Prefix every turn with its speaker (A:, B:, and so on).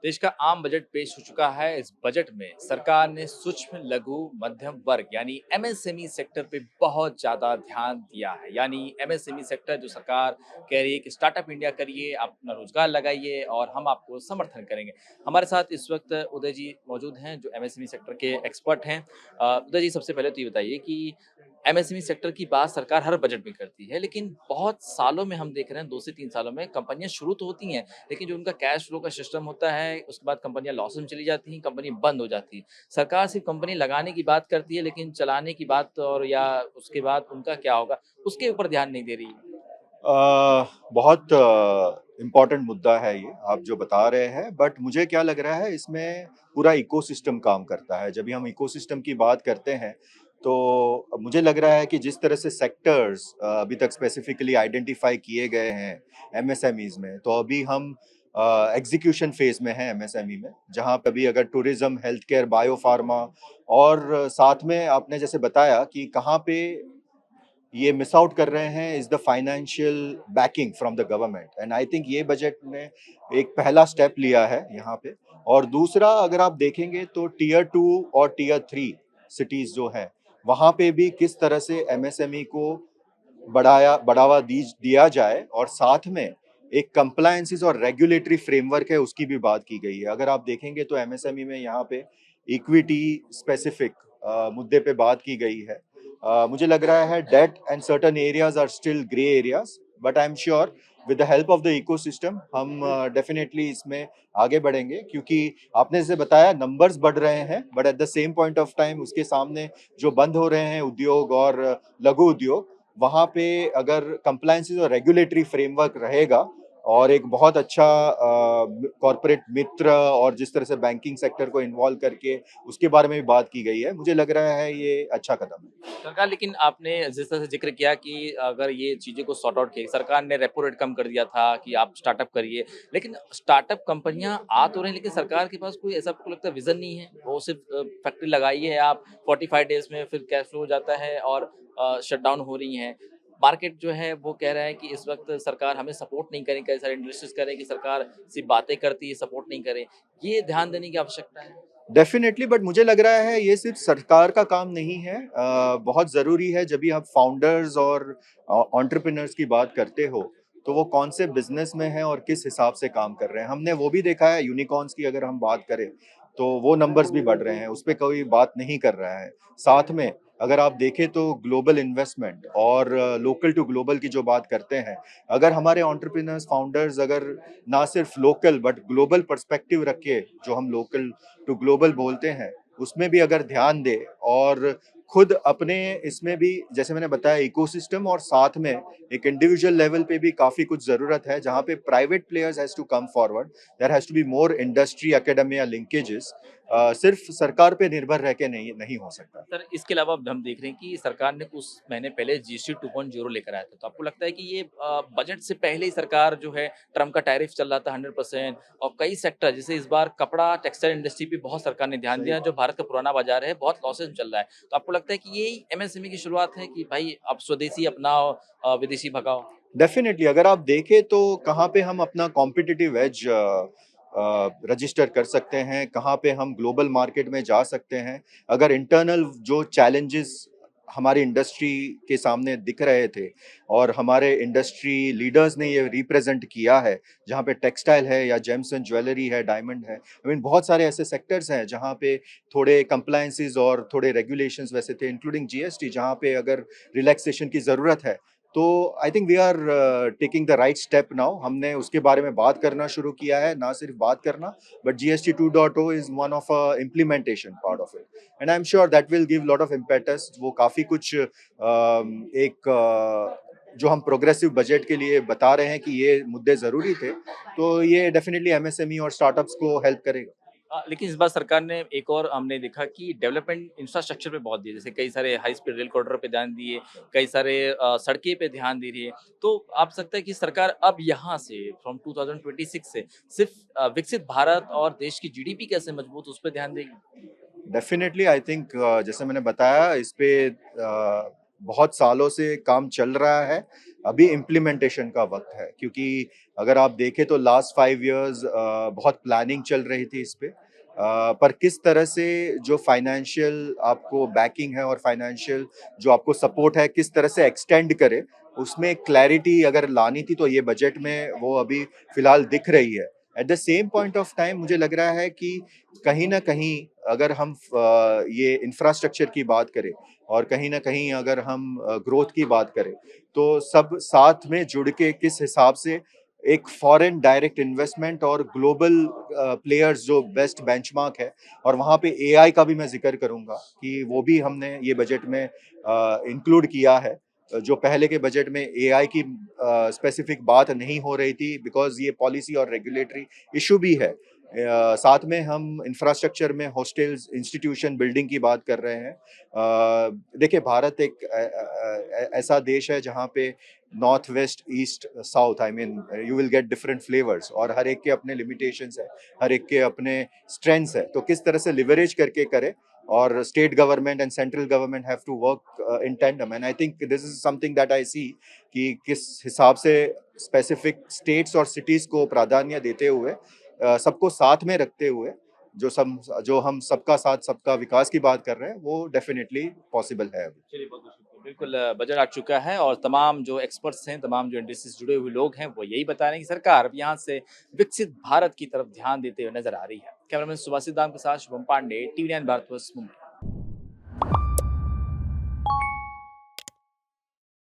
A: देश का आम बजट पेश हो चुका है। इस बजट में सरकार ने सूक्ष्म, लघु, मध्यम वर्ग यानी एमएसएमई सेक्टर पे बहुत ज़्यादा ध्यान दिया है। यानी एमएसएमई सेक्टर जो सरकार कह रही है कि स्टार्टअप इंडिया करिए, आप अपना रोजगार लगाइए और हम आपको समर्थन करेंगे। हमारे साथ इस वक्त उदय जी मौजूद हैं जो एमएसएमई सेक्टर के एक्सपर्ट हैं। उदय जी, सबसे पहले तो ये बताइए कि एमएसएमई सेक्टर की बात सरकार हर बजट में करती है, लेकिन बहुत सालों में हम देख रहे हैं, 2 से 3 सालों में कंपनियां शुरू तो होती हैं, लेकिन जो उनका कैश फ्लो का सिस्टम होता है, उसके बाद कंपनियां लॉस में चली जाती हैं, कंपनी बंद हो जाती है। सरकार सिर्फ कंपनी लगाने की बात करती है, लेकिन चलाने की बात और या उसके बाद उनका क्या होगा, उसके ऊपर ध्यान नहीं दे रही है।
B: बहुत इम्पोर्टेंट मुद्दा है ये आप जो बता रहे हैं, बट मुझे क्या लग रहा है इसमें पूरा इकोसिस्टम काम करता है। जब भी हम इकोसिस्टम की बात करते हैं तो मुझे लग रहा है कि जिस तरह से सेक्टर्स अभी तक स्पेसिफिकली आइडेंटिफाई किए गए हैं एमएसएमईज में, तो अभी हम एग्जीक्यूशन फेज में हैं एमएसएमई में, जहां पे भी अगर tourism, health care, bio pharma और साथ में आपने जैसे बताया कि कहाँ पे ये मिस आउट कर रहे हैं is the financial backing from the government. And I think ये बजट ने एक पहला स्टेप लिया है यहाँ पे। और दूसरा, अगर आप देखेंगे तो टीयर 2 और टीयर 3 सिटीज जो हैं, वहाँ पे भी किस तरह से एमएसएमई को बढ़ावा दिया जाए, और साथ में एक कंप्लायंसेस और रेगुलेटरी फ्रेमवर्क है उसकी भी बात की गई है। अगर आप देखेंगे तो एमएसएमई में यहाँ पे इक्विटी स्पेसिफिक मुद्दे पे बात की गई है। मुझे लग रहा है that and certain areas are still grey areas, but I am sure with the help of the ecosystem हम डेफिनेटली इसमें आगे बढ़ेंगे, क्योंकि आपने जैसे बताया नंबर्स बढ़ रहे हैं, but at the same point of time उसके सामने जो बंद हो रहे हैं उद्योग और लघु उद्योग, वहां पे अगर कंप्लायंसेस और रेगुलेटरी फ्रेमवर्क रहेगा और एक बहुत अच्छा कॉरपोरेट मित्र और जिस तरह से बैंकिंग सेक्टर को इन्वॉल्व करके उसके बारे में भी बात की गई है, मुझे लग रहा है ये अच्छा कदम है।
A: सरकार, लेकिन आपने जिस तरह से ज़िक्र किया कि अगर ये चीज़ें को सॉर्ट आउट किया, सरकार ने रेपो रेट कम कर दिया था कि आप स्टार्टअप करिए, लेकिन स्टार्टअप कंपनियाँ आ तो रही हैं, लेकिन सरकार के पास कोई ऐसा आपको लगता है विज़न नहीं है। वो सिर्फ फैक्ट्री लगाई है आप 45 डेज़ में, फिर कैश फ्लो हो जाता है और शटडाउन हो रही हैं। मार्केट जो है वो कह रहा है कि इस वक़्त सरकार हमें सपोर्ट नहीं करें, कई सारे इंडस्ट्रीज़ कह रहे हैं कि सरकार सिर्फ बातें करती है, सपोर्ट नहीं करे। ये ध्यान देने की आवश्यकता है।
B: डेफिनेटली, बट मुझे लग रहा है ये सिर्फ सरकार का काम नहीं है। बहुत जरूरी है जब भी आप फाउंडर्स और एंटरप्रेन्योर्स की बात करते हो तो वो कौन से बिजनेस में है और किस हिसाब से काम कर रहे हैं। हमने वो भी देखा है, यूनिकॉर्न्स की अगर हम बात करें तो वो नंबर्स भी बढ़ रहे हैं, उस पर कोई बात नहीं कर रहा है। साथ में अगर आप देखें तो ग्लोबल इन्वेस्टमेंट और लोकल टू ग्लोबल की जो बात करते हैं, अगर हमारे एंटरप्रेन्योर्स फाउंडर्स अगर ना सिर्फ लोकल बट ग्लोबल पर्सपेक्टिव रख के, जो हम लोकल टू ग्लोबल बोलते हैं, उसमें भी अगर ध्यान दे और खुद अपने इसमें भी जैसे मैंने बताया इकोसिस्टम, और साथ में एक इंडिविजुअल लेवल पे भी काफी कुछ जरूरत है जहां पे private players has to come forward. There has to be more industry academia linkages. सिर्फ सरकार पे निर्भर रह के नहीं नहीं हो सकता।
A: सर, इसके अलावा अब हम देख रहे हैं कि सरकार ने कुछ महीने पहले जीएसटी 2.0 लेकर आया था। तो आपको लगता है कि ये बजट से पहले ही सरकार जो है, ट्रम्प का टैरिफ चल रहा था 100%, और कई सेक्टर जैसे इस बार कपड़ा, टेक्सटाइल इंडस्ट्री पे बहुत सरकार ने ध्यान
B: सही
A: दिया,
B: बात।
A: जो भारत का पुराना बाजार है, बहुत लॉसेस में चल रहा है। तो आपको लगता है कि यही एमएसएमई की शुरुआत है कि भाई अब स्वदेशी अपनाओ, विदेशी भगाओ?
B: डेफिनेटली, अगर आप देखें तो कहाँ पे हम अपना कॉम्पिटिटिव एज रजिस्टर कर सकते हैं, कहाँ पे हम ग्लोबल मार्केट में जा सकते हैं। अगर इंटरनल जो चैलेंजेस हमारी इंडस्ट्री के सामने दिख रहे थे और हमारे इंडस्ट्री लीडर्स ने ये रिप्रेजेंट किया है, जहाँ पे टेक्सटाइल है या जेम्स एंड ज्वेलरी है, डायमंड है, आई मीन बहुत सारे ऐसे सेक्टर्स हैं जहाँ पे थोड़े कंप्लायंसेस और थोड़े रेगुलेशंस वैसे थे, इंक्लूडिंग जीएसटी, जहाँ पे अगर रिलैक्सेशन की जरूरत है। तो I think we are taking the right step now. हमने उसके बारे में बात करना शुरू किया है, ना सिर्फ बात करना, but GST 2.0 is one of implementation part of it, and I am sure that will give lot of impetus. वो काफी कुछ एक जो हम प्रोग्रेसिव बजट के लिए बता रहे हैं कि ये मुद्दे जरूरी थे, तो ये डेफिनेटली एमएसएमई और स्टार्टअप्स को हेल्प करेगा।
A: लेकिन इस बार सरकार ने एक और हमने देखा कि डेवलपमेंट इंफ्रास्ट्रक्चर पे बहुत दिए, जैसे कई सारे हाई स्पीड रेल कॉरिडोर पे ध्यान दिए, कई सारे सड़कें पे ध्यान दे रही है। तो आप सकता है कि सरकार अब यहाँ से फ्रॉम 2026 से सिर्फ विकसित भारत और देश की जीडीपी कैसे मजबूत, उस पर ध्यान देगी।
B: डेफिनेटली, आई थिंक जैसे मैंने बताया इस पे बहुत सालों से काम चल रहा है। अभी इम्प्लीमेंटेशन का वक्त है, क्योंकि अगर आप देखें तो लास्ट 5 इयर्स बहुत प्लानिंग चल रही थी इस पे, पर किस तरह से जो फाइनेंशियल आपको बैकिंग है और फाइनेंशियल जो आपको सपोर्ट है किस तरह से एक्सटेंड करे, उसमें क्लैरिटी अगर लानी थी तो ये बजट में वो अभी फिलहाल दिख रही है। At the same point of time मुझे लग रहा है कि कहीं ना कहीं अगर हम ये इंफ्रास्ट्रक्चर की बात करें और कहीं ना कहीं अगर हम ग्रोथ की बात करें, तो सब साथ में जुड़ के किस हिसाब से एक फॉरेन डायरेक्ट इन्वेस्टमेंट और ग्लोबल प्लेयर्स जो बेस्ट बेंचमार्क है, और वहाँ पे एआई का भी मैं जिक्र करूँगा कि वो भी हमने ये बजट में इंक्लूड किया है, जो पहले के बजट में एआई की स्पेसिफिक बात नहीं हो रही थी, बिकॉज ये पॉलिसी और रेगुलेटरी इशू भी है। साथ में हम इंफ्रास्ट्रक्चर में हॉस्टल्स इंस्टीट्यूशन बिल्डिंग की बात कर रहे हैं। देखिए, भारत एक ऐसा देश है जहाँ पे north west east south, I mean you will get different flavours, और हर एक के अपने लिमिटेशंस है, हर एक के अपने स्ट्रेंथ्स है, तो किस तरह से लिवरेज करके करे, और state government and central government have to work in tandem, and I think this is something that I see कि किस हिसाब से स्पेसिफिक स्टेट्स और सिटीज को प्राधान्य देते हुए, सबको साथ में रखते हुए, जो हम सबका साथ सबका विकास की बात कर रहे हैं, वो डेफिनेटली पॉसिबल है अभी।
A: चलिए, बहुत बहुत शुक्रिया। बिल्कुल बजट आ चुका है और तमाम जो एक्सपर्ट्स हैं, तमाम जो इंडस्ट्री से जुड़े हुए लोग हैं, वो यही बता रहे हैं कि सरकार अब यहाँ से विकसित भारत की तरफ ध्यान देते हुए नजर आ रही है। कैमरामैन सुभाषित दाम के साथ शुभम पांडे, टीवी 9 भारतवर्ष, मुंबई।